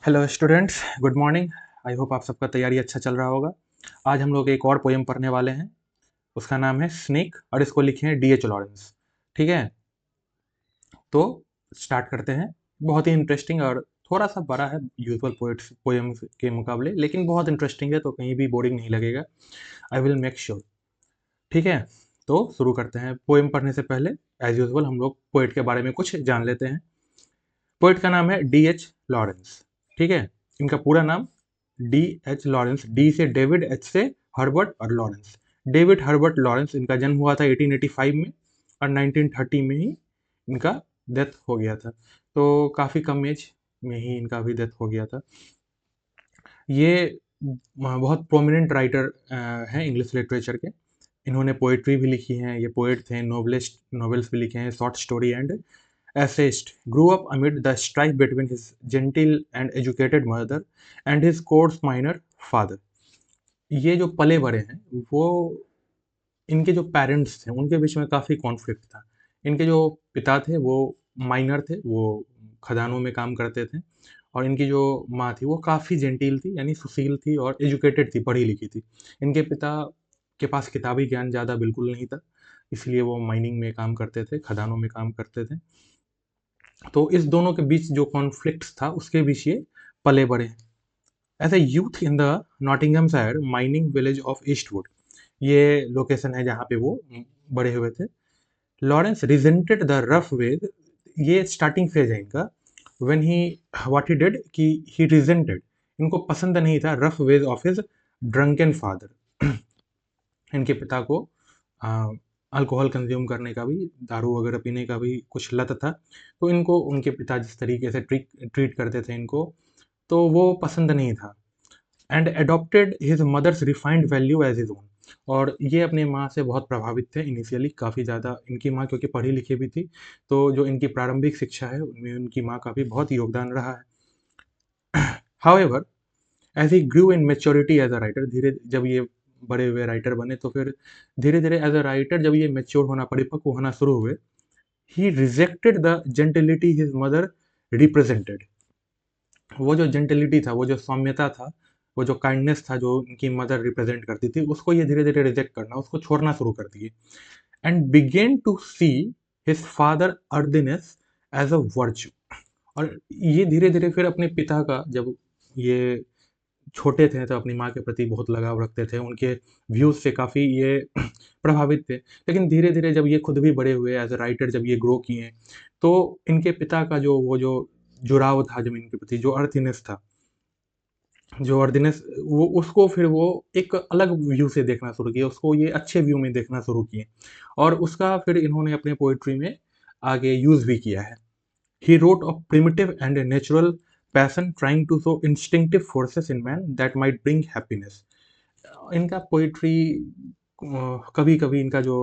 Hello students, good morning. I hope आप सबका तैयारी अच्छा चल रहा होगा। आज हम लोग एक और पोएम पढ़ने वाले हैं। उसका नाम है स्नेक और इसको लिखे हैं डी एच लॉरेंस। ठीक है, तो स्टार्ट करते हैं। बहुत ही इंटरेस्टिंग और थोड़ा सा बड़ा है यूजुअल पोएट्स पोएम्स के मुकाबले, लेकिन बहुत इंटरेस्टिंग है, तो कहीं भी बोरिंग नहीं लगेगा। I will make sure. ठीक है, तो शुरू करते हैं। पोएम पढ़ने से पहले एज यूजुअल हम लोग पोएट के बारे में कुछ जान लेते हैं। पोएट का नाम है डी एच लॉरेंस। ठीक है, इनका पूरा नाम डी एच लॉरेंस, डी से डेविड, एच से हर्बर्ट और लॉरेंस। डेविड हर्बर्ट लॉरेंस, इनका जन्म हुआ था 1885 में और 1930 में ही इनका डेथ हो गया था। तो काफ़ी कम एज में ही इनका भी डेथ हो गया था। ये बहुत प्रोमिनेंट राइटर हैं इंग्लिश लिटरेचर के। इन्होंने पोएट्री भी लिखी है, ये पोएट थे, नोवेलिस्ट, नॉवेल्स भी लिखे हैं, short story and essayist. Grew up amid the strife between his gentle and educated mother and his coarse minor father. ये जो पले बड़े हैं, वो इनके जो पेरेंट्स थे उनके बीच में काफ़ी कॉन्फ्लिक्ट था। इनके जो पिता थे वो माइनर थे, वो खदानों में काम करते थे, और इनकी जो माँ थी वो काफ़ी जेंटिल थी, यानी सुशील थी और एजुकेटेड थी, पढ़ी लिखी थी। इनके पिता के पास किताबी ज्ञान ज़्यादा बिल्कुल नहीं था, इसलिए वो माइनिंग में काम करते थे, खदानों में काम करते थे। तो इस दोनों के बीच जो कॉन्फ्लिक्ट था उसके बीच ये पले बड़े हैं। As a youth in the Nottinghamshire mining village of Eastwood, ये लोकेशन है जहाँ पे वो बड़े हुए थे। Lawrence rejected the rough ways, ये स्टार्टिंग फेज है इनका। When he what he did कि ही रिजेंटेड, इनको पसंद नहीं था rough ways of his drunken father. इनके पिता को अल्कोहल कंज्यूम करने का भी, दारू वगैरह पीने का भी कुछ लत था। तो इनको उनके पिता जिस तरीके से ट्रीट करते थे इनको, तो वो पसंद नहीं था। And adopted his mother's refined value as his own, और ये अपनी माँ से बहुत प्रभावित थे इनिशियली, काफ़ी ज़्यादा। इनकी माँ क्योंकि पढ़ी लिखी भी थी, तो जो इनकी प्रारंभिक शिक्षा है उनमें उनकी माँ का भी बहुत योगदान रहा है। However, as he grew in maturity as a writer, धीरे जब ये बड़े हुए राइटर बने, तो फिर धीरे धीरे एज अ राइटर जब ये मेच्योर होना, परिपक्व होना शुरू हुए, he rejected the gentility his mother represented. वो जो जेंटिलिटी था, वो जो सौम्यता था, वो जो काइंडनेस था जो उनकी मदर रिप्रेजेंट करती थी, उसको ये धीरे धीरे रिजेक्ट करना, उसको छोड़ना शुरू कर दिए। And began to see his father ordinariness as a virtue. और ये धीरे धीरे फिर अपने पिता का, जब ये छोटे थे तो अपनी माँ के प्रति बहुत लगाव रखते थे, उनके व्यूज़ से काफ़ी ये प्रभावित थे। लेकिन धीरे-धीरे जब ये खुद भी बड़े हुए एज़ अ राइटर, जब ये ग्रो किए, तो इनके पिता का जो वो जो जुड़ाव था ज़मीन के प्रति, जो अर्थीनेस था, जो अर्दीनेस, वो उसको फिर वो एक अलग व्यू से देखना शुरू किया, उसको ये अच्छे व्यू में देखना शुरू किए, और उसका फिर इन्होंने अपने पोएट्री में आगे यूज़ भी किया है। He wrote of primitive and natural passion trying to show instinctive forces in man that might bring happiness. इनका पोइट्री कभी कभी इनका जो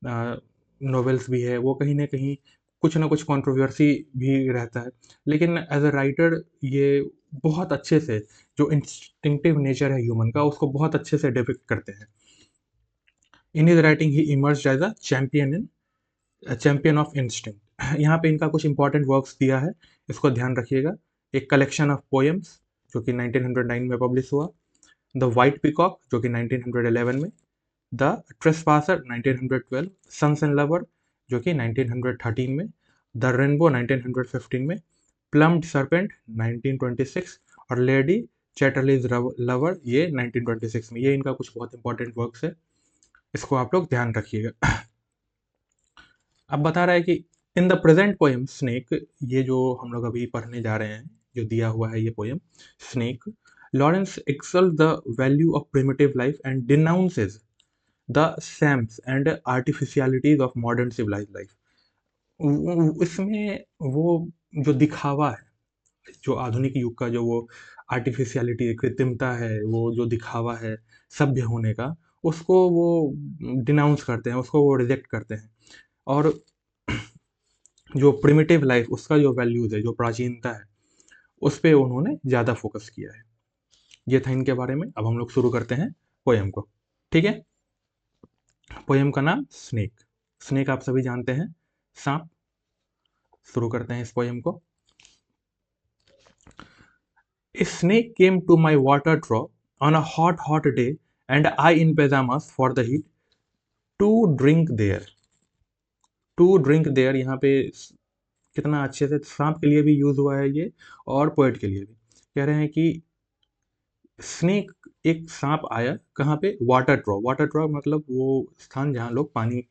नॉवेल्स भी है वो कहीं ना कहीं कुछ ना कुछ कंट्रोवर्सी भी रहता है, लेकिन एज अ राइटर ये बहुत अच्छे से जो इंस्टिंक्टिव नेचर है ह्यूमन का, उसको बहुत अच्छे से डिपिक्ट करते हैं। In his writing he emerge as a champion of instinct. यहाँ पे इनका कुछ इंपॉर्टेंट वर्क्स दिया है, इसको ध्यान रखिएगा। एक कलेक्शन ऑफ पोएम्स जो कि 1909 में पब्लिश हुआ, द वाइट पिकॉक जो कि 1911 में, द ट्रेसपासर 1912, सन्स एंड लवर जो कि 1913 में, द रेनबो 1915 में, प्लम्ड सर्पेंट 1926, और लेडी चैटरलीज लवर ये 1926 में। ये इनका कुछ बहुत इंपॉर्टेंट वर्क्स है, इसको आप लोग ध्यान रखिएगा। अब बता रहा है कि in the present poem snake, ये जो हम लोग अभी पढ़ने जा रहे हैं, जो दिया हुआ है ये poem snake, Lawrence extols the value of primitive life and denounces the shams and artificialities of modern civilized life. इसमें वो जो दिखावा है, जो आधुनिक युग का जो वो आर्टिफिशियलिटी, कृत्रिमता है, वो जो दिखावा है सभ्य होने का, उसको वो डिनाउंस करते हैं, उसको वो रिजेक्ट करते हैं। और जो प्रिमिटिव लाइफ, उसका जो वैल्यूज है, जो प्राचीनता है, उस पे उन्होंने ज़्यादा फोकस किया है। ये था इनके बारे में। अब हम लोग शुरू करते हैं पोएम को। ठीक है, पोएम का नाम स्नेक। स्नेक आप सभी जानते हैं, सांप। शुरू करते हैं इस पोएम को। A snake came to my water trough on a hot day, and I, in pajamas for the heat, to drink there. To drink there यहाँ पे कितना अच्छे से सांप के लिए भी यूज हुआ है ये, और पोएट के लिए भी। कह रहे हैं कि स्नेक, एक सांप आया कहाँ पे, वाटर ट्रॉ। वाटर ट्रॉ मतलब वो स्थान जहाँ लोग पानी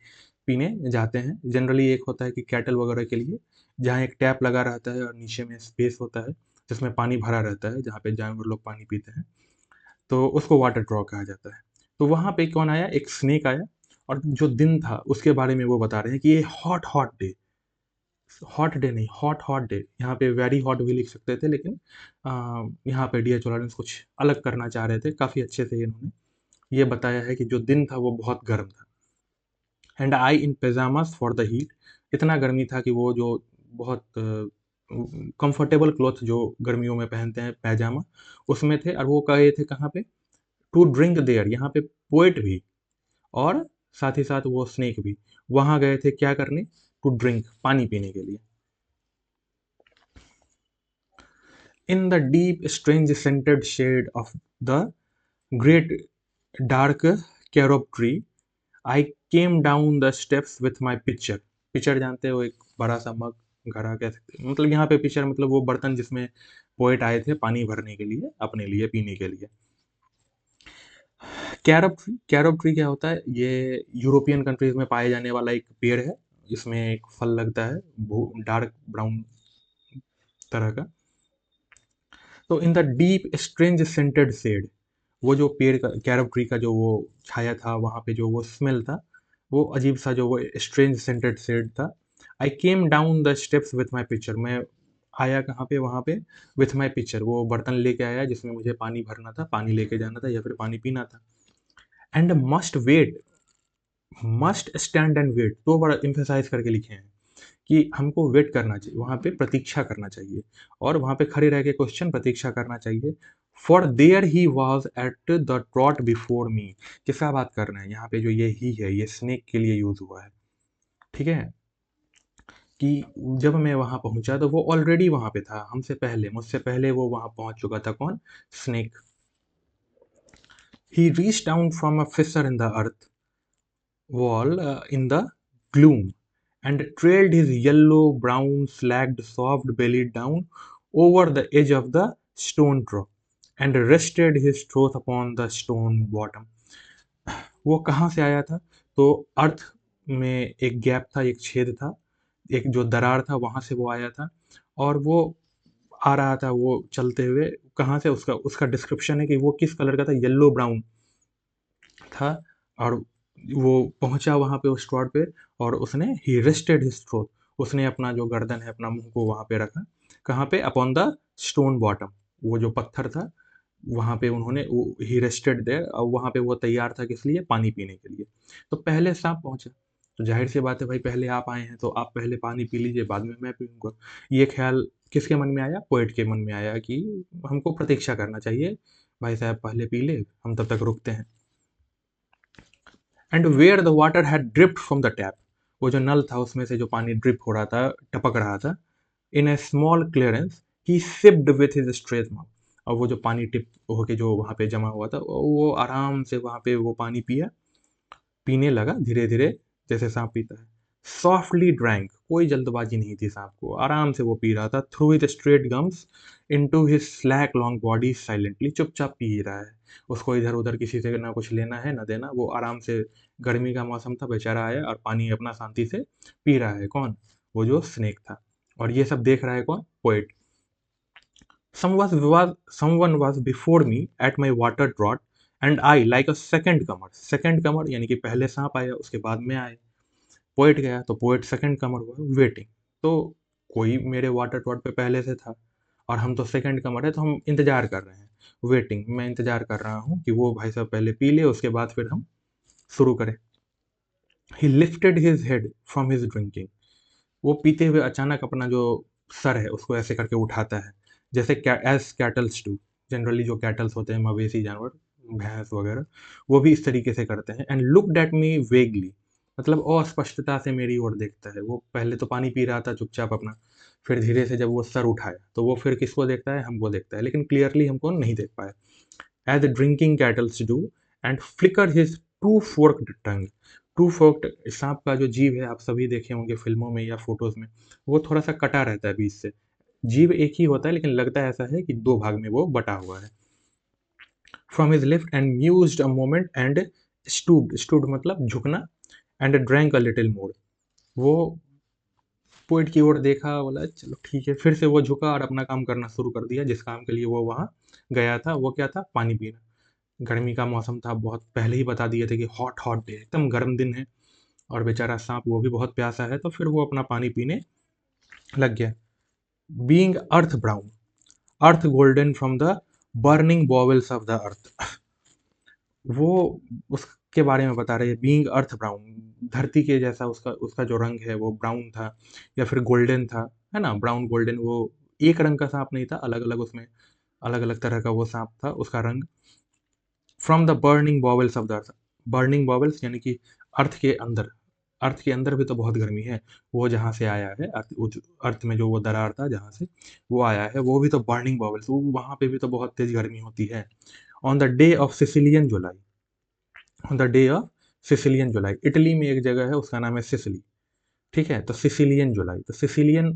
पीने जाते हैं। जनरली एक होता है कि कैटल वगैरह के लिए, जहाँ एक टैप लगा रहता है और नीचे में स्पेस होता है जिसमें पानी भरा रहता है, जहाँ पे जानवर लोग पानी पीते हैं, तो उसको वाटर ट्रॉ कहा जाता है। तो वहाँ पे कौन आया, एक स्नेक आया, और जो दिन था उसके बारे में वो बता रहे हैं कि ये हॉट डे, हॉट डे नहीं, हॉट डे, यहाँ पे वेरी हॉट भी लिख सकते थे, लेकिन यहाँ पे डी.एच. लॉरेंस कुछ अलग करना चाह रहे थे। काफ़ी अच्छे से इन्होंने ये बताया है कि जो दिन था वो बहुत गर्म था। And I in pyjamas for the heat, इतना गर्मी था कि वो जो बहुत कंफर्टेबल क्लॉथ जो गर्मियों में पहनते हैं, पैजामा, उसमें थे। और वो गए थे कहाँ पे, टू ड्रिंक देयर, यहाँ पे पोएट भी और साथ ही साथ वो स्नेक भी वहाँ गए थे क्या करने, टू ड्रिंक, पानी पीने के लिए। In the deep, strange scented shade of the great dark carob tree, I came down the steps with my pitcher. Pitcher जानते हो, एक बड़ा सा मग, घड़ा कह सकते हैं, मतलब यहाँ पे पिचर मतलब वो बर्तन जिसमें पोएट आए थे पानी भरने के लिए, अपने लिए पीने के लिए। कैरब ट्री, कैरब ट्री क्या होता है, ये यूरोपियन कंट्रीज में पाए जाने वाला एक पेड़ है। इसमें एक फल लगता है डार्क ब्राउन तरह का। तो in the deep strange scented shade, वो जो पेड़ का, कैरब ट्री का जो वो छाया था, वहाँ पे जो वो स्मेल था, वो अजीब सा जो वो स्ट्रेंज सेंटेड शेड था। I came down the steps with my pitcher, मैं आया कहाँ पे, वहाँ पे विथ माई पिक्चर, वो बर्तन लेके आया जिसमें मुझे पानी भरना था, पानी लेके जाना था या फिर पानी पीना था। And must wait, must stand and wait, दो बार इम्फेसाइज करके लिखे हैं कि हमको वेट करना चाहिए, वहाँ पे प्रतीक्षा करना चाहिए, और वहाँ पे खड़े रह के क्वेश्चन प्रतीक्षा करना चाहिए। For there he was at the trot before me, किसका बात कर रहे हैं यहाँ पे, जो ये ही है ये स्नेक के लिए यूज हुआ है, ठीक है, कि जब मैं वहाँ पहुँचा तो वो ऑलरेडी वहाँ पे था, हमसे पहले, मुझसे पहले वो वहाँ पहुँच चुका था। कौन, snake. He reach down from a fissure in the earth wall in the gloom, and trailed his yellow brown slacked soft belly down over the edge of the stone trough, and rested his troth upon the stone bottom. वो कहाँ से आया था, तो अर्थ में एक gap था, एक छेद था, एक जो दरार था, वहां से वो आया था, और वो आ रहा था वो चलते हुए कहाँ से, उसका उसका डिस्क्रिप्शन है कि वो किस कलर का था, येलो ब्राउन था। और वो पहुंचा वहां पे उस ट्रॉट पे, और उसने ही रेस्टेड हिज थ्रोट, उसने अपना जो गर्दन है, अपना मुंह को वहां पे रखा, कहाँ पे, अपॉन द स्टोन बॉटम, वो जो पत्थर था वहां पे उन्होंने, ही रेस्टेड देयर, और वहां पे वो तैयार था किस लिए, पानी पीने के लिए। तो पहले सांप पहुंचा, तो जाहिर सी बात है भाई, पहले आप आए हैं तो आप पहले पानी पी लीजिए, बाद में मैं पीऊंगा। ये ख्याल किसके मन में आया, पोएट के मन में आया कि हमको प्रतीक्षा करना चाहिए, भाई साहब पहले पी ले, हम तब तक रुकते हैं। And where the water had dripped from the tap, वो जो नल था उसमें से जो पानी ड्रिप हो रहा था, टपक रहा था, in a small clearance he sipped with his straight mouth, और वो जो पानी टिप होके जो वहाँ पे जमा हुआ था, वो आराम से वहाँ पे वो पानी पिया, पीने लगा धीरे धीरे, जैसे सांप पीता है। सॉफ्टली ड्रैंक, कोई जल्दबाजी नहीं थी सांप को, आराम से वो पी रहा था। Through his straight gums into his slack long body, silently, चुपचाप पी रहा है, उसको इधर उधर किसी से ना कुछ लेना है ना देना, वो आराम से, गर्मी का मौसम था, बेचारा आया और पानी अपना शांति से पी रहा है। कौन, वो जो स्नेक था, और ये सब देख रहा है कौन, poet. Someone was before me at my water draught, and I, like a second comer, second comer यानी कि पहले सांप आया उसके बाद में आए, पोएट गया तो पोएट सेकंड कमर हुआ, वेटिंग। तो कोई मेरे वाटर ट्रॉट पे पहले से था, और हम तो सेकंड कमर है, तो हम इंतजार कर रहे हैं, वेटिंग, मैं इंतजार कर रहा हूँ कि वो भाई साहब पहले पी ले, उसके बाद फिर हम शुरू करें। ही lifted his head from his drinking, वो पीते हुए अचानक अपना जो सर है उसको ऐसे करके उठाता है, जैसे एज कैटल्स डू, जनरली जो कैटल्स होते हैं, मवेशी जानवर, भैंस वगैरह, वो भी इस तरीके से करते हैं। And looked at me vaguely, मतलब अस्पष्टता से मेरी ओर देखता है। वो पहले तो पानी पी रहा था चुपचाप अपना, फिर धीरे से जब वो सर उठाया तो वो फिर किसको देखता है, हमको देखता है, लेकिन क्लियरली हमको नहीं देख पाया। As drinking cattle do and flicker his two forked tongue. Two forked सांप का जो जीभ है, आप सभी देखे होंगे फिल्मों में या फोटोज में, वो थोड़ा सा कटा रहता है बीच से। जीभ एक ही होता है लेकिन लगता है ऐसा है कि दो भाग में वो बटा हुआ है। From his lift and mused a moment and stooped मतलब झुकना, and drank a little more. वो पोइट की ओर देखा, बोला चलो ठीक है, फिर से वो झुका और अपना काम करना शुरू कर दिया, जिस काम के लिए वो वहाँ गया था। वो क्या था, पानी पीना। गर्मी का मौसम था, बहुत पहले ही बता दिए थे कि हॉट हॉट डे, एकदम गर्म दिन है, और बेचारा सांप वो भी बहुत प्यासा है, तो फिर वो अपना पानी पीने लग गया। Being earth brown, earth golden from the burning bowels of the earth. वो उसके बारे में बता रहे हैं, बीइंग अर्थ ब्राउन, धरती के जैसा उसका उसका जो रंग है वो ब्राउन था या फिर गोल्डन था, है ना, ब्राउन गोल्डन। वो एक रंग का सांप नहीं था, अलग अलग उसमें अलग अलग तरह का वो सांप था, उसका रंग। From the burning bowels of the earth, burning bowels यानी कि अर्थ के अंदर, अर्थ के अंदर भी तो बहुत गर्मी है। वो जहाँ से आया है, अर्थ में जो वो दरार था जहाँ से वो आया है, वो भी तो बर्निंग बॉवल्स, वहाँ पे भी तो बहुत तेज गर्मी होती है। On the day of Sicilian July, on the day of Sicilian July, Italy में एक जगह है उसका नाम है सिसिली, ठीक है। तो सिसिलियन जुलाई, तो सिसिलियन,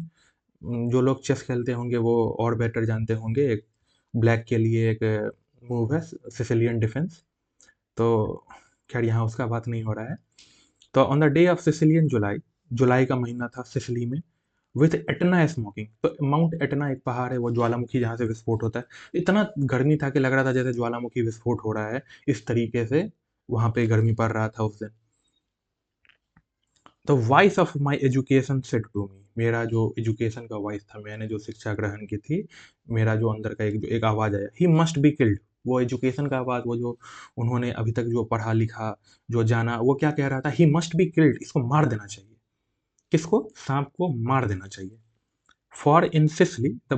जो लोग चेस खेलते होंगे वो और बेटर जानते होंगे। एक ब्लैक के लिए एक मूव है सिसिलियन डिफेंस, तो खैर यहाँ उसका बात नहीं हो रहा है। तो on the day of Sicilian July, जुलाई का महीना था सिसिली में, विथ एटना स्मोकिंग, तो माउंट एटना एक पहाड़ है, वो ज्वालामुखी जहाँ से विस्फोट होता है। इतना गर्मी था कि लग रहा था जैसे ज्वालामुखी विस्फोट हो रहा है, इस तरीके से वहाँ पे गर्मी पड़ रहा था उस दिन। The voice of my education said to me, मेरा जो एजुकेशन का वॉइस था, मैंने जो शिक्षा ग्रहण की थी, मेरा जो अंदर का एक आवाज़ आया, ही मस्ट बी किल्ड। वो एजुकेशन का आवाज़, वो जो उन्होंने अभी तक जो पढ़ा लिखा, जो जाना, वो क्या कह रहा था, ही मस्ट बी किल्ड, इसको मार देना चाहिए। किसको, सांप को मार देना चाहिए। For in Sicily the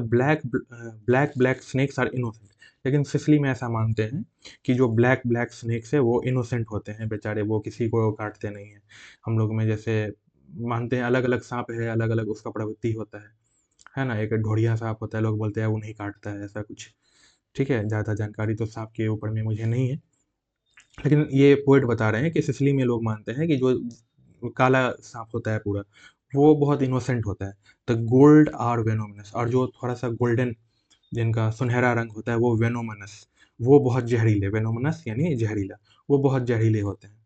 black snakes are innocent, लेकिन सिसली में ऐसा मानते हैं कि जो ब्लैक ब्लैक स्नेक्स है वो इनोसेंट होते हैं, बेचारे वो किसी को काटते नहीं हैं। हम लोग में जैसे मानते हैं अलग अलग सांप है, अलग अलग उसका प्रवृत्ति होता है ना। एक ढोढ़िया सांप होता है, लोग बोलते हैं वो नहीं काटता है, ऐसा कुछ। ठीक है, ज़्यादा जानकारी तो सांप के ऊपर में मुझे नहीं है, लेकिन ये पोएट बता रहे हैं कि सिसली में लोग मानते हैं कि जो काला सांप होता है पूरा, वो बहुत इनोसेंट होता है। द गोल्ड आर वेनोमिनस, और जो थोड़ा सा गोल्डन, जिनका सुनहरा रंग होता है, वो वेनोमिनस, वो बहुत जहरीले, वेनोमिनस यानी जहरीला, वो बहुत जहरीले होते हैं।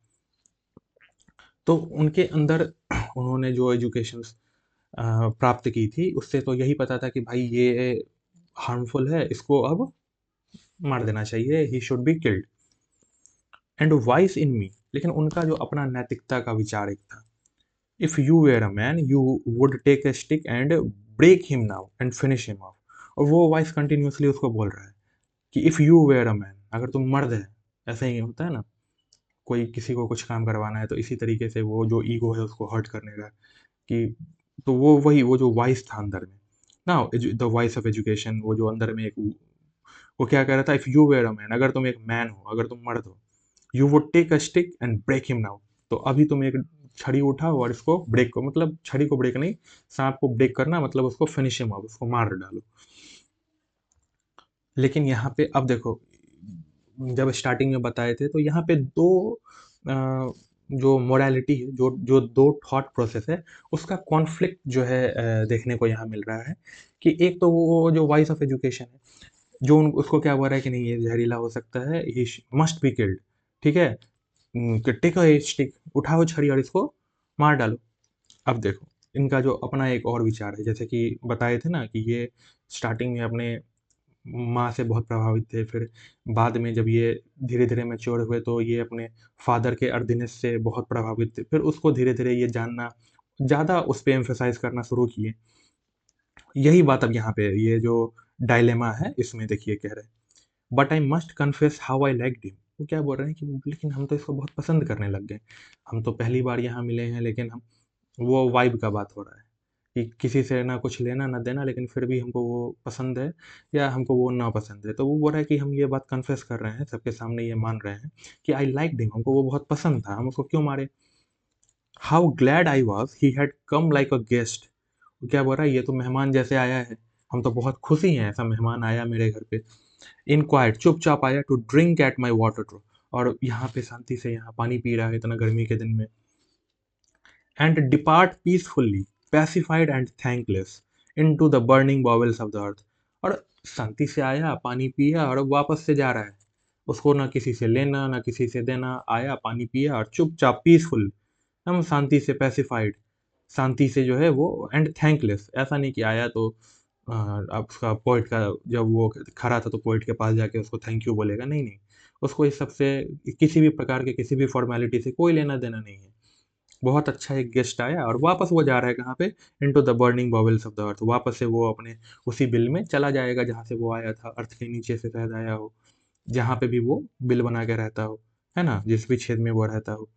तो उनके अंदर उन्होंने जो एजुकेशन प्राप्त की थी, उससे तो यही पता था कि भाई ये हार्मफुल है, इसको अब मार देना चाहिए, he should be killed. And voice in me, लेकिन उनका जो अपना नैतिकता का विचार एक था। If you were a man you would take a stick and break him now and finish him off. और वो वाइस कंटिन्यूसली उसको बोल रहा है कि if you were a man, अगर तुम मर्द है, ऐसा ही होता है ना, कोई किसी को कुछ काम करवाना है तो इसी तरीके से वो जो ईगो है उसको हर्ट करने का, कि तो वो वही वो जो वॉइस था अंदर में ना, द वॉइस ऑफ एजुकेशन, वो जो अंदर में एक, वो क्या कह रहा था, if you were a man, अगर तुम एक मैन हो, अगर तुम मर्द हो, you would take a stick and break him now, तो अभी तुम एक छड़ी उठाओ और इसको ब्रेक को, मतलब छड़ी को ब्रेक नहीं, सांप को ब्रेक करना मतलब उसको फिनिश हिम ऑफ, उसको मार डालो। लेकिन यहाँ पे अब देखो, जब स्टार्टिंग में बताए थे तो यहाँ पे दो जो मोरालिटी है, जो जो दो थॉट प्रोसेस है, उसका कॉन्फ्लिक्ट जो है देखने को यहाँ मिल रहा है। कि एक तो वो जो वॉइस ऑफ एजुकेशन है, जो उसको क्या बोल रहा है कि नहीं ये जहरीला हो सकता है, ही मस्ट बी किल्ड, ठीक है, टेक अ स्टिक, उठाओ छड़ी और इसको मार डालो। अब देखो, इनका जो अपना एक और विचार है, जैसे कि बताए थे ना कि ये स्टार्टिंग में अपने माँ से बहुत प्रभावित थे, फिर बाद में जब ये धीरे धीरे मैच्योर हुए तो ये अपने फादर के अर्दिनेस से बहुत प्रभावित थे, फिर उसको धीरे धीरे ये जानना, ज़्यादा उस पर एम्फेसाइज करना शुरू किए। यही बात अब यहाँ पे ये जो डायलेमा है इसमें देखिए कह रहे हैं, but I must confess how I like him. वो क्या बोल रहे हैं कि लेकिन हम तो इसको बहुत पसंद करने लग गए, हम तो पहली बार यहाँ मिले हैं, लेकिन हम, वो वाइब का बात हो रहा है कि किसी से ना कुछ लेना ना देना, लेकिन फिर भी हमको वो पसंद है या हमको वो ना पसंद है। तो वो बोल रहा है कि हम ये बात कन्फेस कर रहे हैं, सबके सामने ये मान रहे हैं कि आई लाइक हिम, हमको वो बहुत पसंद था, हम उसको क्यों मारे। How glad I was he had come like a guest, वो क्या बोल रहा है, ये तो मेहमान जैसे आया है, हम तो बहुत खुशी हैं ऐसा मेहमान आया मेरे घर पे। इन क्वाइट, चुपचाप आया, to drink at my water trough, और यहाँ पे शांति से यहाँ पानी पी रहा है इतना गर्मी के दिन में। And depart peacefully, pacified and thankless, into the burning bowels of the earth. और शांति से आया, पानी पिया और अब वापस से जा रहा है। उसको ना किसी से लेना ना किसी से देना, आया पानी पिया और चुपचाप पीसफुल, हम शांति से, पैसिफाइड, शांति से जो है वो, एंड थैंकलेस, ऐसा नहीं कि आया तो अब उसका पोइट का, जब वो खड़ा था तो पोइट के पास जाके उसको थैंक यू बोलेगा, नहीं नहीं, उसको इस सब से, किसी भी प्रकार के किसी भी फॉर्मेलिटी से कोई लेना देना नहीं है। बहुत अच्छा एक गेस्ट आया और वापस वो जा रहा है कहाँ पे, into the burning bubbles of the अर्थ, वापस से वो अपने उसी बिल में चला जाएगा जहाँ से वो आया था, अर्थ के नीचे से शायद आया हो, जहाँ पे भी वो बिल बना के रहता हो, है ना, जिस भी छेद में वो रहता हो।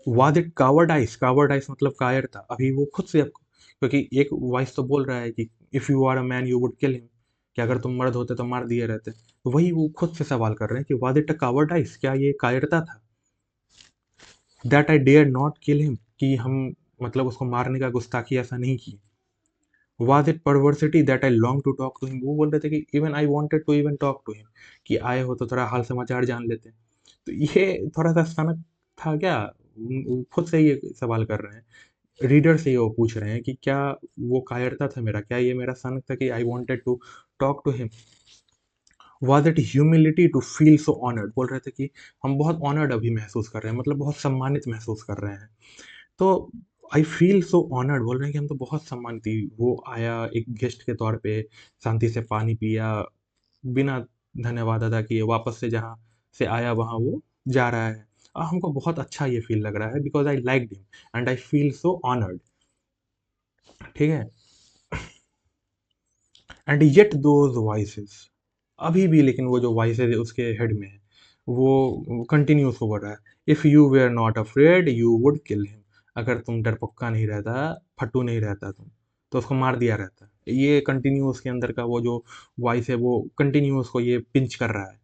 वाज इट कावर्डाइस, कावर्डाइस मतलब कायर था, अभी वो खुद से, क्योंकि एक वॉइस तो बोल रहा है कि if you are a man you would kill him, कि अगर तुम मर्द होते तो मार दिए रहते, तो वही वो खुद से सवाल कर रहे हैं कि वाज इट अ कावर्डाइस, क्या ये कायरता था, that I dare not kill him, कि हम मतलब उसको मारने का गुस्ताखी ऐसा नहीं किए। Was it perversity that I long to talk to him, वो बोल रहे थे कि even I wanted to even talk to him, कि आए हो तो थोड़ा हाल समाचार जान लेते। तो ये थोड़ा सा सनक था क्या, वो खुद से ये सवाल कर रहे हैं, रीडर से ये वो पूछ रहे हैं कि क्या वो कायरता था मेरा, क्या ये मेरा सनक था कि I wanted to talk to him. Was it humility to feel so honoured, बोल रहे थे कि हम बहुत ऑनर्ड अभी महसूस कर रहे हैं, मतलब बहुत सम्मानित महसूस कर रहे हैं। तो आई फील सो ऑनर्ड, बोल रहे हैं कि हम तो बहुत सम्मानित थी, वो आया एक गेस्ट के तौर पे, शांति से पानी पिया, बिना धन्यवाद अदा किए, वापस से जहाँ से आया वहाँ वो जा रहा है, और हमको बहुत अच्छा ये फील लग रहा है, because I like him and I feel so honoured. ठीक है। एंड येट दोज वॉइसेस, अभी भी लेकिन वो जो वॉइसेस उसके हेड में है, वो कंटिन्यू उसको बोल रहा है, if you were not afraid you would kill him, अगर तुम डरपोक्का नहीं रहता, फट्टू नहीं रहता तुम, तो उसको मार दिया रहता। ये कंटिन्यू उसके अंदर का वो जो वॉइस है वो कंटिन्यू उसको ये पिंच कर रहा है।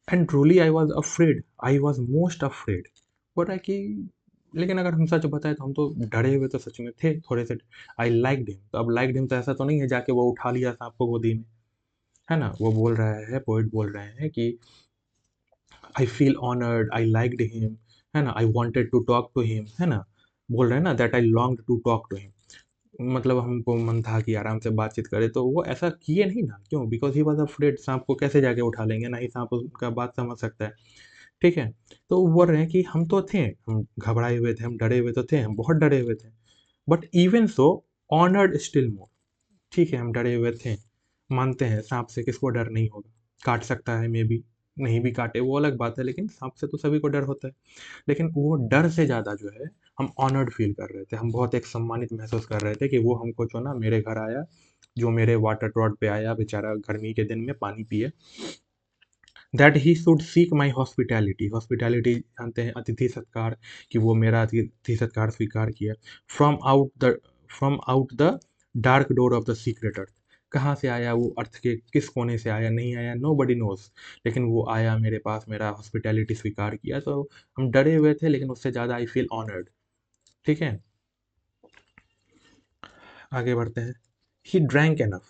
And truly I was afraid, I was most afraid, बोल रहा है कि लेकिन अगर हम सच बताएं तो हम तो डरे हुए तो सच में थे थोड़े से। आई लाइक हिम, तो अब लाइक हिम तो ऐसा तो नहीं है जाके वो उठा लिया सांप को गोदी में, है ना, वो बोल रहा है, पोइट बोल रहे हैं कि I feel honoured, I liked him, है ना, I wanted to talk to him, है ना, बोल रहे हैं ना, that I longed to talk to him, मतलब हमको मन था कि आराम से बातचीत करे, तो वो ऐसा किए नहीं ना, क्यों, बिकॉज ही वॉज अफ्रेड, सांप को कैसे जाके उठा लेंगे, ना ही सांप उनका बात समझ सकता है। ठीक है। तो वो बोल रहे हैं कि हम तो थे, हम घबराए हुए थे, हम डरे हुए तो थे, हम बहुत डरे हुए थे, but even so honoured still more, ठीक है, हम डरे हुए थे, मानते हैं सांप से किसको डर नहीं होगा, काट सकता है मे बी, नहीं भी काटे वो अलग बात है, लेकिन सांप से तो सभी को डर होता है। लेकिन वो डर से ज़्यादा जो है हम ऑनर्ड फील कर रहे थे, हम बहुत एक सम्मानित महसूस कर रहे थे कि वो हमको जो ना मेरे घर आया, जो मेरे वाटर ट्रॉट पे आया बेचारा गर्मी के दिन में पानी पिए, that he should seek my hospitality, hospitality जानते हैं अतिथि सत्कार, कि वो मेरा अतिथि सत्कार स्वीकार किया, from out the from out the dark door of the secret earth, कहाँ से आया वो, अर्थ के किस कोने से आया, नहीं आया, नो बडी नोज, लेकिन वो आया मेरे पास, मेरा हॉस्पिटैलिटी स्वीकार किया, तो हम डरे हुए थे लेकिन उससे ज़्यादा आई फील ऑनर्ड। ठीक है। आगे बढ़ते हैं। ही ड्रैंक एनफ,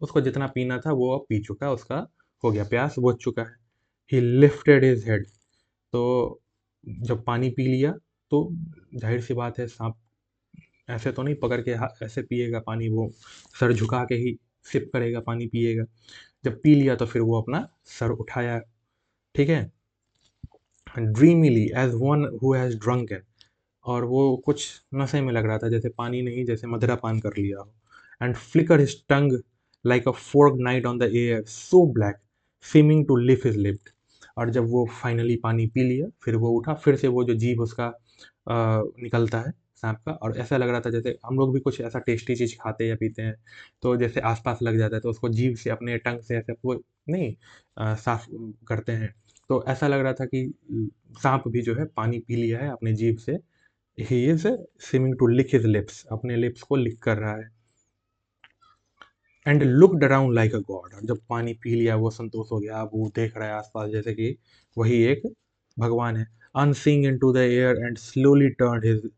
उसको जितना पीना था वो अब पी चुका, उसका हो गया, प्यास बुझ चुका है। ही लिफ्टेड हिज हेड, तो जब पानी पी लिया तो जाहिर सी बात है सांप ऐसे तो नहीं पकड़ के ऐसे पिएगा पानी, वो सर झुका के ही सिप करेगा, पानी पिएगा। जब पी लिया तो फिर वो अपना सर उठाया। ठीक है। Dreamily as one who has drunken, और वो कुछ नशे में लग रहा था, जैसे पानी नहीं, जैसे मदिरा पान कर लिया हो। And flicker his tongue like a fork night on the air so black seeming to lick his lips, और जब वो फाइनली पानी पी लिया फिर वो उठा, फिर से वो जो जीभ उसका निकलता है सांप का, और ऐसा लग रहा था जैसे हम लोग भी कुछ ऐसा टेस्टी चीज़ खाते या पीते हैं तो जैसे आसपास लग जाता है तो उसको जीभ से अपने टंग से ऐसे वो नहीं साफ करते हैं, तो ऐसा लग रहा था कि सांप भी जो है पानी पी लिया है अपने जीभ से। He is seeming to lick his lips, अपने लिप्स को लिक कर रहा है। And looked around like a god, और जब पानी पी लिया वो संतोष हो गया, अब वो देख रहा है आसपास जैसे कि वही एक भगवान है। Unseeing into the air and slowly turned his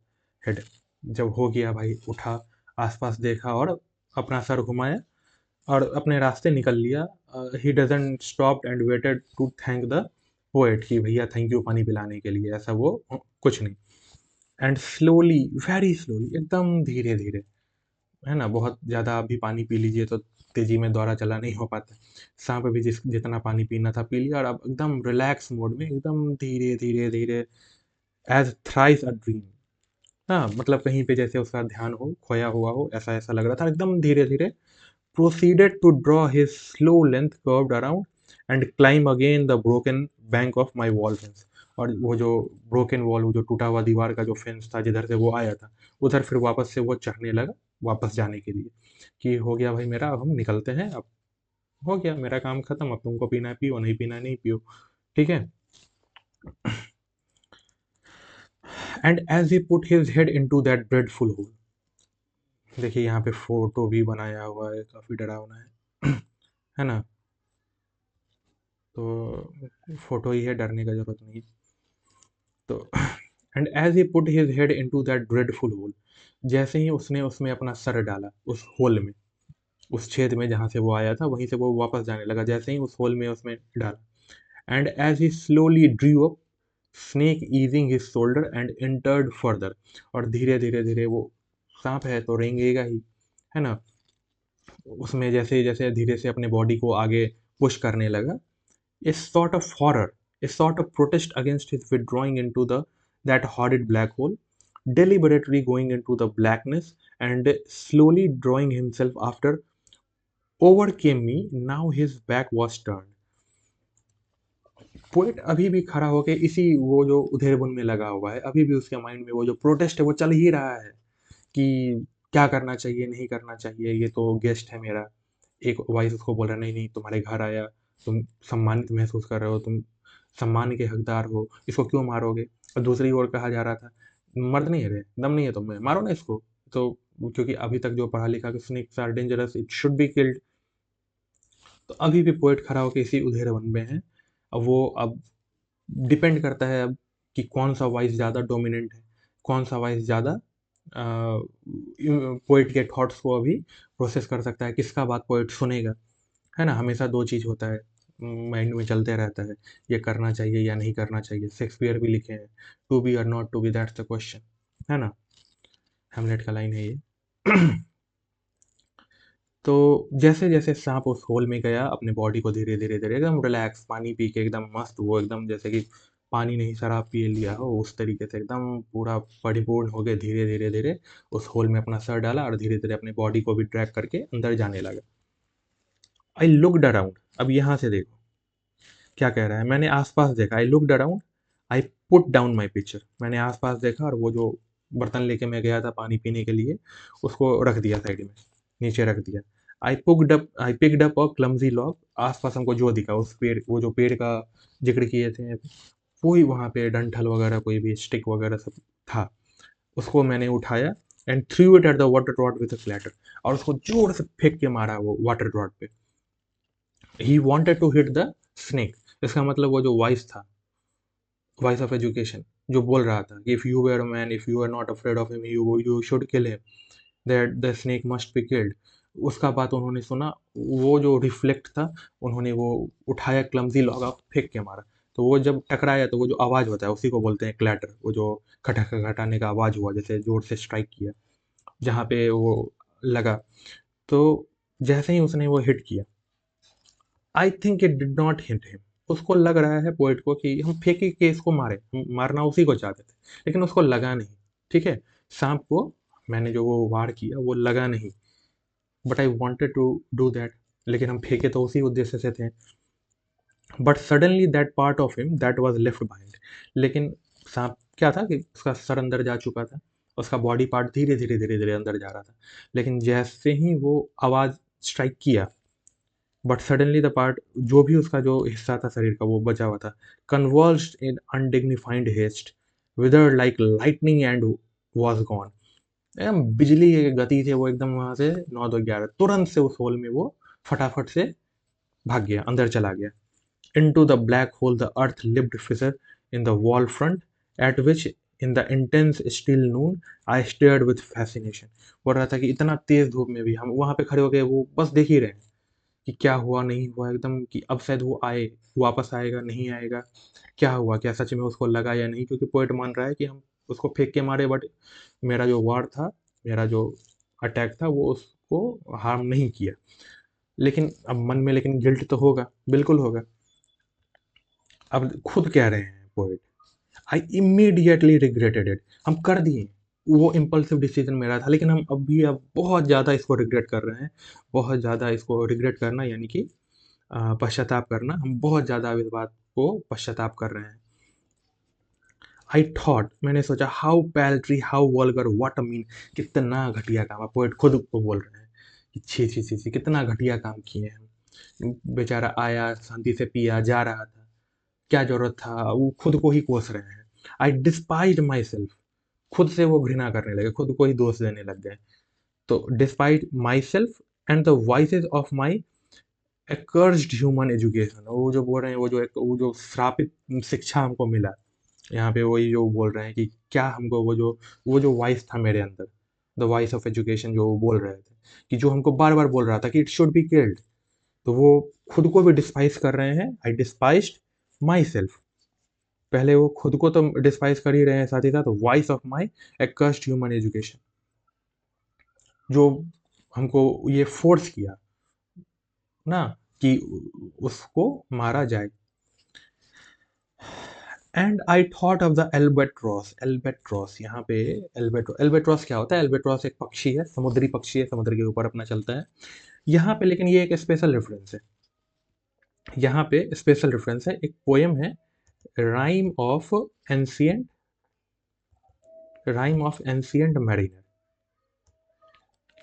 head, जब हो गया भाई, उठा, आसपास देखा और अपना सर घुमाया और अपने रास्ते निकल लिया। He doesn't stop and waited to thank the poet कि भैया थैंक यू पानी पिलाने के लिए, ऐसा वो कुछ नहीं। एंड स्लोली, वेरी स्लोली, एकदम धीरे धीरे, है ना, बहुत ज़्यादा अभी पानी पी लीजिए तो तेजी में दौरा चला नहीं हो पाता। सांप भी जितना पानी पीना था पी लिया और अब एकदम रिलैक्स मोड में, एकदम धीरे धीरे धीरे, एज थ्राइस अ ड्रीम। हाँ, मतलब कहीं पे जैसे उसका ध्यान हो, खोया हुआ हो, ऐसा ऐसा लग रहा था, एकदम धीरे धीरे proceeded to draw his slow length curved around and climb again the broken bank of my wall fence। और वो जो ब्रोकन वॉल, वो जो टूटा हुआ दीवार का जो फेंस था जिधर से वो आया था, उधर फिर वापस से वो चढ़ने लगा, वापस जाने के लिए, कि हो गया भाई मेरा, अब हम निकलते हैं, अब हो गया मेरा काम खत्म, अब तुमको पीना है पियो, नहीं पीना है नहीं पियो, ठीक है। And as he put his head into that dreadful hole, देखिए यहाँ पे फोटो भी बनाया हुआ है, काफी डरावना है है ना, तो फोटो ही है, डरने का जरूरत नहीं। तो and as he put his head into that dreadful hole, जैसे ही उसने उसमें अपना सर डाला उस होल में, उस छेद में जहां से वो आया था, वहीं से वो वापस जाने लगा, जैसे ही उस होल में उसमें डाला। And as he slowly drew up, snake easing his shoulder and entered further, और धीरे धीरे धीरे वो, सांप है तो रेंगेगा ही, है ना, उसमें जैसे जैसे धीरे से अपने बॉडी को आगे पुश करने लगा। A sort of horror, a sort of protest against his withdrawing into that horrid black hole, deliberately going into the blackness and slowly drawing himself after, overcame me, now his back was turned। Poet अभी भी खड़ा होके इसी वो जो उधेड़बुन में लगा हुआ है, अभी भी उसके माइंड में वो जो प्रोटेस्ट है वो चल ही रहा है कि क्या करना चाहिए, नहीं करना चाहिए, ये तो गेस्ट है मेरा। एक वॉइस उसको बोल रहा है, नहीं नहीं, तुम्हारे घर आया, तुम सम्मानित महसूस कर रहे हो, तुम सम्मान के हकदार हो, इसको क्यों मारोगे। और दूसरी ओर कहा जा रहा था, मर्द नहीं है रे, दम नहीं है तुम में, मारो ना इसको। तो क्योंकि अभी तक जो पढ़ा लिखा कि snakes are dangerous, it should be killed. तो अभी भी पोएट खड़ा होकर इसी उधेड़बुन में है। अब वो, अब डिपेंड करता है अब कि कौन सा वॉइस ज़्यादा डोमिनेंट है, कौन सा वॉइस ज़्यादा पोइट के थॉट्स को अभी प्रोसेस कर सकता है, किसका बात पोइट सुनेगा, है ना। हमेशा दो चीज़ होता है, माइंड में चलते रहता है, ये करना चाहिए या नहीं करना चाहिए। शेक्सपियर भी लिखे हैं, टू बी और not to be, that's the question, है ना, हेमलेट का लाइन है ये। तो जैसे जैसे सांप उस होल में गया, अपने बॉडी को धीरे धीरे धीरे एकदम रिलैक्स, पानी पी के एकदम मस्त, वो एकदम जैसे कि पानी नहीं शराब पी लिया हो उस तरीके से, एकदम पूरा परिपूर्ण हो गए, धीरे धीरे धीरे उस होल में अपना सर डाला और धीरे धीरे अपने बॉडी को भी ड्रैग करके अंदर जाने लगा। आई लुकड अराउंड, अब यहाँ से देखो क्या कह रहा है, मैंने आसपास देखा, I looked around, I put down my picture, मैंने आसपास देखा और वो जो बर्तन लेके मैं गया था पानी पीने के लिए, उसको रख दिया साइड में, नीचे रख दिया। I picked up a clumsy log, आसपास हमको जो दिखा उस पेड़, वो जो पेड़ का जिक्र किए थे, कोई वहाँ पे डंठल वगैरह कोई भी स्टिक वगैरह सब था, उसको मैंने उठाया and through it at the water rod with a clatter, और उसको जोर से फेंक के मारा वो वाटर रॉड पे। He wanted to hit the snake, इसका मतलब वो जो वॉइस था, वॉइस ऑफ एजुकेशन, जो बोल रहा था कि if you were a man, if you are not afraid of him, you should kill him, that the snake must be killed, उसका बात उन्होंने सुना, वो जो रिफ्लेक्ट था, उन्होंने वो उठाया क्लमजी लॉग, फेंक के मारा। तो वो जब टकराया तो वो जो आवाज़ होता है उसी को बोलते हैं क्लैटर, वो जो खटक खटाने का आवाज़ हुआ, जैसे जोर से स्ट्राइक किया जहाँ पे वो लगा। तो जैसे ही उसने वो हिट किया, I think it did not hit him, उसको लग रहा है पोइट को कि हम फेंके के इसको मारे, हम मारना उसी को चाहते थे, लेकिन उसको लगा नहीं, ठीक है, सांप को मैंने जो वो वार किया वो लगा नहीं, but I wanted to do that, लेकिन हम फेंके तो उसी उद्देश्य से थे। But suddenly that part of him that was left behind, लेकिन सांप क्या था कि उसका सर अंदर जा चुका था, उसका बॉडी पार्ट धीरे धीरे धीरे धीरे अंदर जा रहा था, लेकिन जैसे ही वो आवाज़ स्ट्राइक किया, बट सडनली द पार्ट, जो भी उसका जो हिस्सा था शरीर का वो बचा हुआ था, कन्वर्ज्ड इन अनडिग्निफाइड हेस्ट, विदर like lightning and was gone, एकदम बिजली की गति से वो एकदम वहां से 9 2 11 तुरंत से उस होल में वो फटाफट से भाग गया, अंदर चला गया। Into the black hole the earth lipped fissure in the wall front, at which in the intense still Noon I stared with fascination. बोल रहा था कि इतना तेज धूप में भी हम वहाँ पे खड़े हो गए, वो बस देख ही रहे हैं कि क्या हुआ नहीं हुआ, एकदम कि अब शायद वो आए, वापस आएगा नहीं आएगा, क्या हुआ, क्या सच में उसको लगा या नहीं, क्योंकि पोएट मान रहा है कि हम उसको फेंक के मारे, बट मेरा जो वार था, मेरा जो अटैक था, वो उसको हार्म नहीं किया। लेकिन अब मन में लेकिन गिल्ट तो होगा, बिल्कुल होगा। अब खुद कह रहे हैं poet, I immediately regretted it, हम कर दिए, वो इम्पल्सिव डिसीजन मेरा था, लेकिन हम अब बहुत ज़्यादा इसको रिग्रेट कर रहे हैं। बहुत ज़्यादा इसको रिग्रेट करना यानी कि पश्चाताप करना, हम बहुत ज़्यादा इस बात को पश्चाताप कर रहे हैं। आई थॉट, मैंने सोचा, how paltry, how vulgar, what a mean, कितना घटिया काम है। पोएट खुद को बोल रहे हैं कि छी छी छी छी, कितना घटिया काम किए हम। बेचारा आया, शांति से पिया, जा रहा था, क्या जरूरत था, वो खुद को ही कोस रहे हैं। आई डिस्पाइज माई सेल्फ, खुद से वो घृणा करने लगे, खुद को ही दोष देने लग गए। तो despise myself and the voices of my accursed human education, वो जो बोल रहे हैं, वो जो श्रापित शिक्षा हमको मिला, यहाँ पे वही जो बोल रहे हैं कि क्या हमको वो जो वॉइस था मेरे अंदर, द वॉइस ऑफ एजुकेशन, जो वो बोल रहे थे कि जो हमको बार बार बोल रहा था कि इट शुड बी किल्ड, तो वो खुद को भी डिस्पाइज कर रहे हैं। आई डिस्पाइज्ड माई सेल्फ, पहले वो खुद को तो डिस्पाइज कर ही रहे हैं, साथ ही साथ voice of my accursed human education, जो हमको ये फोर्स किया ना कि उसको मारा जाए। And I thought of the albatross, albatross, यहाँ पे एल्बेट्रॉस क्या होता है? एल्बेट्रॉस एक पक्षी है, समुद्री पक्षी है, समुद्र के ऊपर अपना चलता है यहाँ पे। लेकिन ये एक स्पेशल रेफरेंस है, यहाँ पे स्पेशल रेफरेंस है, एक पोएम है, rhyme of ancient, rhyme of ancient mariner.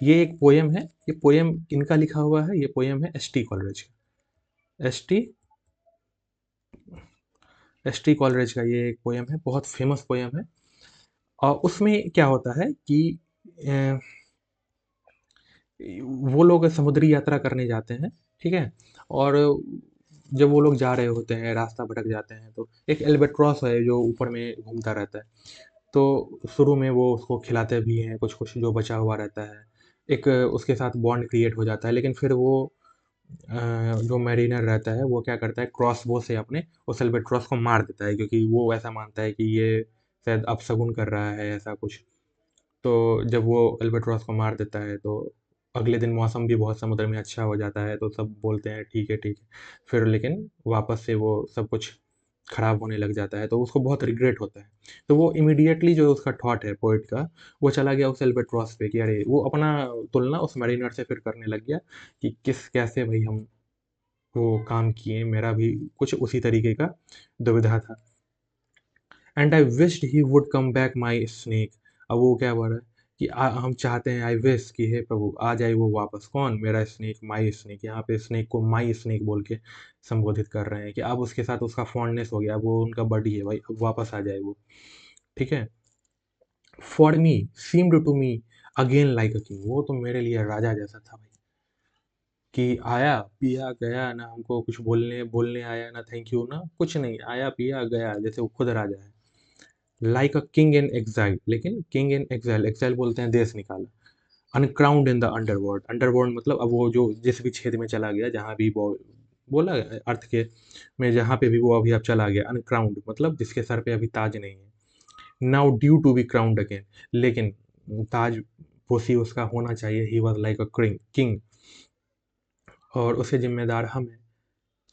ये एक पोएम है, ये पोएम किनका लिखा हुआ है? ये पोएम है एस टी कॉलरेज का। एस टी कॉलरेज का ये एक पोएम है, बहुत फेमस पोएम है। और उसमें क्या होता है कि अ, वो लोग समुद्री यात्रा करने जाते हैं, ठीक है, और जब वो लोग जा रहे होते हैं, रास्ता भटक जाते हैं, तो एक एल्बेट्रॉस है जो ऊपर में घूमता रहता है। तो शुरू में वो उसको खिलाते भी हैं, कुछ कुछ जो बचा हुआ रहता है, एक उसके साथ बॉन्ड क्रिएट हो जाता है। लेकिन फिर वो जो मैरिनर रहता है, वो क्या करता है, क्रॉस बो से अपने उस एल्बेट्रॉस को मार देता है, क्योंकि वो ऐसा मानता है कि ये शायद अपशगुन कर रहा है, ऐसा कुछ। तो जब वो अल्बाट्रॉस को मार देता है, तो अगले दिन मौसम भी बहुत समुद्र में अच्छा हो जाता है, तो सब बोलते हैं ठीक है ठीक है। फिर लेकिन वापस से वो सब कुछ खराब होने लग जाता है, तो उसको बहुत रिग्रेट होता है। तो वो इमीडिएटली जो उसका थॉट है पोइट का, वो चला गया उस अल्बाट्रॉस पे कि अरे, वो अपना तुलना उस मैरिनर से फिर करने लग गया कि किस कैसे भाई हम वो काम किए, मेरा भी कुछ उसी तरीके का दुविधा था। And I wished he would come back my snake. अब वो क्या बोल रहा है कि हम चाहते हैं, आई विश कि हे प्रभु आ जाए वो वापस। कौन? मेरा स्नेक, माई स्नेक। यहाँ पे स्नेक को माई स्नेक बोल के संबोधित कर रहे हैं कि अब उसके साथ उसका फॉन्डनेस हो गया, अब वो उनका बडी है भाई, अब वापस आ जाए वो, ठीक है। For me, seemed to me again like a king, वो तो मेरे लिए राजा जैसा था भाई, कि आया पिया गया ना, हमको कुछ बोलने बोलने आया ना, थैंक यू ना, कुछ नहीं, आया पिया गया, जैसे वो खुद राजा है। Like a king in exile, लेकिन किंग इन एग्जाइल, एग्जाइल बोलते हैं देश निकाला। Uncrowned in the underworld, underworld मतलब अब वो जो जिस भी छेद में चला गया, जहाँ भी वो बोला अर्थ के में, जहाँ पे भी वो अभी अब चला गया, अनक्राउंड मतलब जिसके सर पे अभी ताज नहीं है। Now due to be crowned again, लेकिन ताज पोसी उसका होना चाहिए। He was like a king, और उसके जिम्मेदार हम हैं।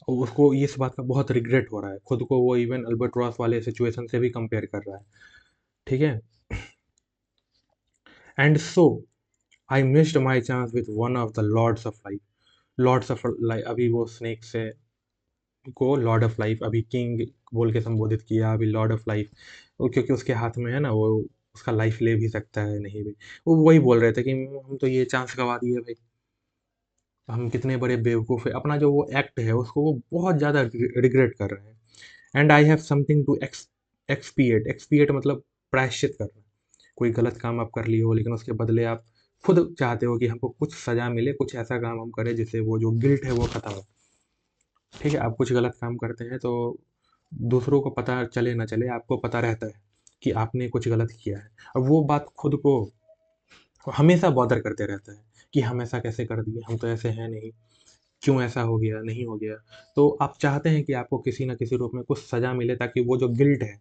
और उसको इस बात का बहुत रिग्रेट हो रहा है, खुद को वो इवन अल्बर्ट्रॉस वाले सिचुएशन से भी कंपेयर कर रहा है, ठीक है। And so I missed my chance with one of the lords of life. Lords of life, अभी वो स्नेक से को लॉर्ड ऑफ लाइफ, अभी किंग बोल के संबोधित किया, अभी लॉर्ड ऑफ लाइफ, वो क्योंकि उसके हाथ में है ना, वो उसका लाइफ ले भी सकता है, नहीं भी। वो वही बोल रहे थे कि हम तो ये चांस गवा दिए भाई, हम कितने बड़े बेवकूफ़ है। अपना जो वो एक्ट है उसको वो बहुत ज़्यादा रिग्रेट कर रहे हैं। And I have something to expiate, expiate मतलब प्रायश्चित करना। कोई गलत काम आप कर लिए हो, लेकिन उसके बदले आप खुद चाहते हो कि हमको कुछ सज़ा मिले, कुछ ऐसा काम हम करें जिससे वो जो गिल्ट है वो खत्म हो, ठीक है। आप कुछ गलत काम करते हैं तो दूसरों को पता चले ना चले, आपको पता रहता है कि आपने कुछ गलत किया है, और वो बात खुद को हमेशा बॉदर करते रहता है कि हम ऐसा कैसे कर दिए, हम तो ऐसे हैं नहीं, क्यों ऐसा हो गया, नहीं हो गया। तो आप चाहते हैं कि आपको किसी न किसी रूप में कुछ सज़ा मिले, ताकि वो जो गिल्ट है,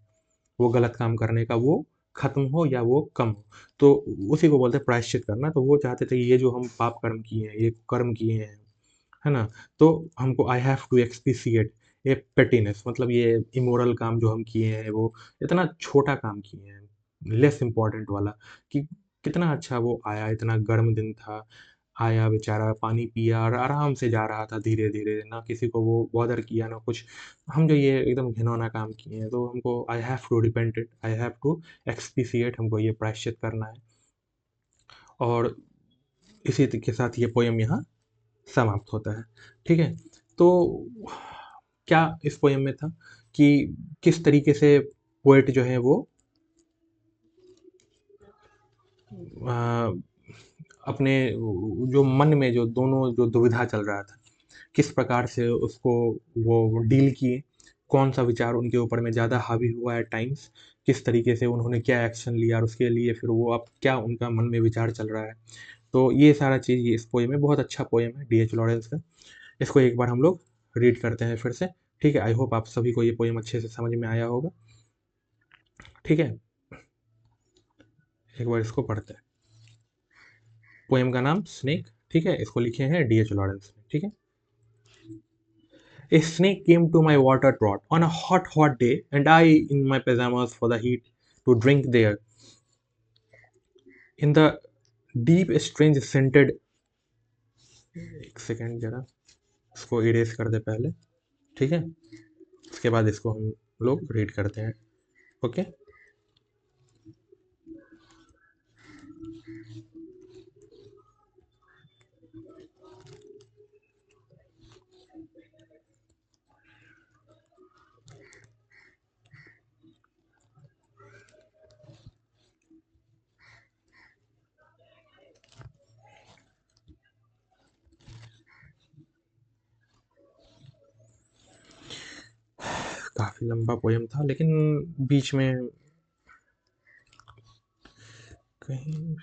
वो गलत काम करने का, वो खत्म हो या वो कम हो। तो उसी को बोलते हैं प्रायश्चित करना। तो वो चाहते थे कि ये जो हम पाप कर्म किए हैं, ये कर्म किए हैं, है ना? तो हमको आई हैव टू एक्सपीशिएट ये पेटीनेस, मतलब ये इमोरल काम जो हम किए हैं, वो इतना छोटा काम किए हैं, लेस इम्पोर्टेंट वाला, कि कितना अच्छा वो आया, इतना गर्म दिन था, आया बेचारा, पानी पिया और आराम से जा रहा था धीरे-धीरे, ना किसी को वो बॉदर किया, ना कुछ। हम जो ये एकदम घिनौना काम किए हैं, तो हमको I have to repent it, I have to expiate, हमको ये प्रायश्चित करना है। और इसी के साथ ये पोएम यहाँ समाप्त होता है। ठीक है? तो क्या इस पोएम में था कि किस तरीके से पोएट जो है वो अ, अपने जो मन में जो दोनों जो दुविधा चल रहा था, किस प्रकार से उसको वो डील किए, कौन-सा विचार उनके ऊपर में ज़्यादा हावी हुआ एट टाइम्स, किस तरीके से उन्होंने क्या एक्शन लिया और उसके लिए फिर वो अब क्या उनका मन में विचार चल रहा है। तो ये सारा चीज़ ये इस पोएम में, बहुत अच्छा पोएम है डीएच लॉरेंस का। इसको एक बार हम लोग रीड करते हैं फिर से। ठीक है? आई होप आप सभी को ये पोएम अच्छे से समझ में आया होगा। ठीक है? एक बार इसको पढ़ते हैं। पोएम का नाम स्नेक, ठीक है? इसको लिखे हैं डीएच लॉरेंस ने, ठीक है? A snake came to my water trough on a hot, hot day, and I, in my pajamas for the heat, to drink there. In the deep, strange scented, एक second जरा इसको erase कर दे पहले, ठीक है? उसके बाद इसको हम लोग रीड करते हैं। ओके? काफी लंबा पोएम था, लेकिन बीच में कहीं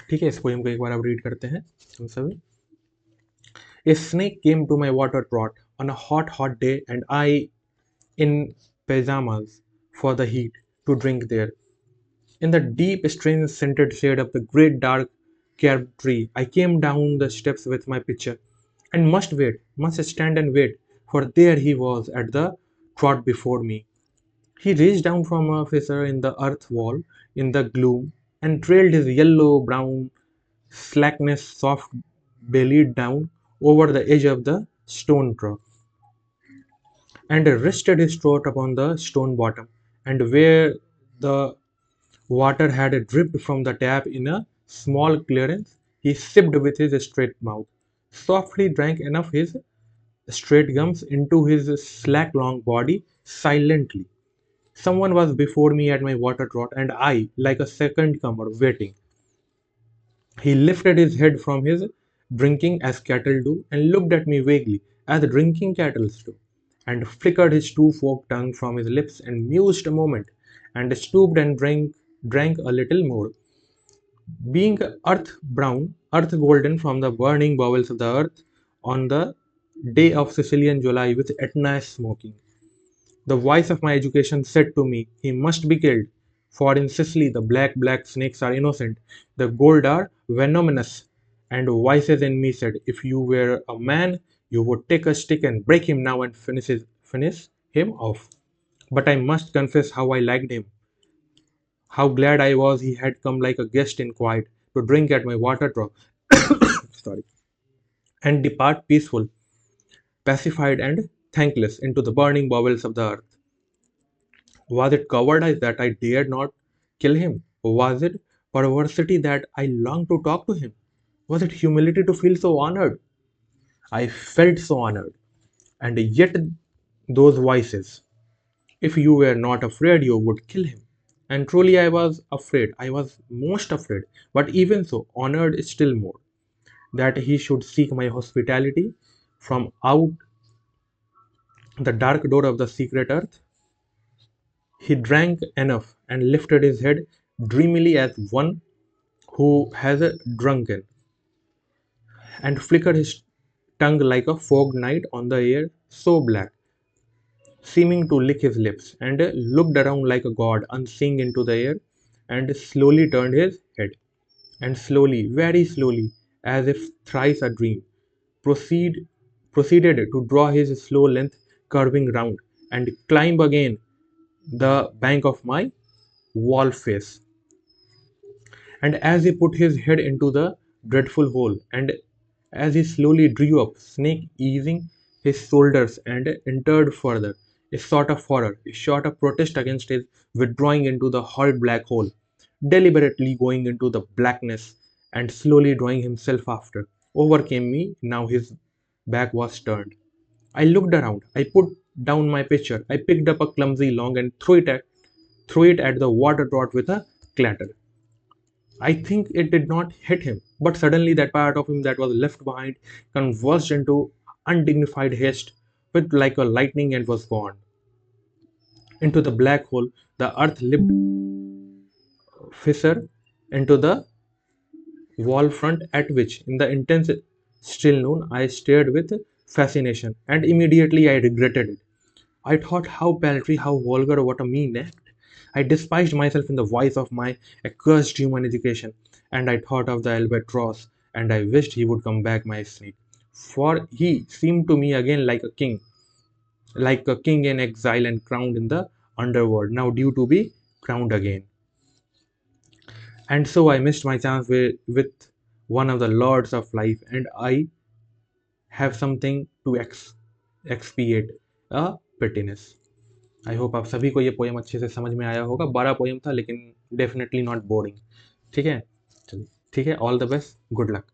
ठीक है, इस पोएम को एक बार आप रीड करते हैं हम सभी। A snake came to my water trough on a hot, hot day, and I, in pajamas for the heat, to drink there. In the deep, strange, scented shade of the great dark carved tree, I came down the steps with my pitcher, and must stand and wait, for there he was at the trot before me. He reached down from a fissure in the earth wall in the gloom, and trailed his yellow brown slackness soft bellied down over the edge of the stone trough, and rested his throat upon the stone bottom, and where the water had dripped from the tap in a small clearance, he sipped with his straight mouth, softly drank enough his straight gums into his slack long body silently. Someone was before me at my water trot, and I, like a second comer, waiting. He lifted his head from his drinking as cattle do, and looked at me vaguely, as drinking cattle do, and flickered his two-forked tongue from his lips, and mused a moment, and stooped and drank a little more. Being earth brown, earth golden from the burning bowels of the earth, on the day of Sicilian July with Etna smoking, the voice of my education said to me, he must be killed, for in Sicily the black snakes are innocent, the gold are venomous. And voices in me said, if you were a man, you would take a stick and break him now and finish him off. But I must confess how I liked him, how glad I was he had come like a guest in quiet to drink at my water trough, sorry, and depart peaceful, pacified and thankless into the burning bowels of the earth. Was it cowardice that I dared not kill him? Was it perversity that I longed to talk to him? Was it humility to feel so honored? I felt so honored. And yet, those voices, if you were not afraid, you would kill him. And truly I was afraid, I was most afraid, but even so honored still more, that he should seek my hospitality from out the dark door of the secret earth. He drank enough and lifted his head dreamily as one who has drunken, and flickered his tongue like a fog night on the air so black, seeming to lick his lips, and looked around like a god unseeing into the air, and slowly turned his head, and slowly, very slowly, as if thrice a dream, proceed, proceeded to draw his slow length curving round, and climb again the bank of my wall face. And as he put his head into the dreadful hole, and as he slowly drew up, Snake easing his shoulders and entered further, a sort of horror, a sort of protest against his withdrawing into the horrid black hole, deliberately going into the blackness and slowly drawing himself after, overcame me. Now his back was turned. I looked around. I put down my pitcher. I picked up a clumsy log and threw it at the water trot with a clatter. I think it did not hit him, but suddenly that part of him that was left behind convulsed into undignified haste with like a lightning and was gone. Into the black hole, the earth lipped fissure into the wall front at which, in the intense still noon, I stared with fascination, and immediately I regretted it. I thought how paltry, how vulgar, what a mean act. I despised myself in the voice of my accursed human education, and I thought of the albatross, and I wished he would come back, my snake. For he seemed to me again like a king in exile and crowned in the underworld, now due to be crowned again. And so I missed my chance with one of the lords of life, and I have something to expiate a pettiness. I hope आप सभी को ये poem अच्छे से समझ में आया होगा। 12 पोएम था लेकिन डेफिनेटली नॉट बोरिंग। ठीक है, चलिए ठीक है, all the best, good luck.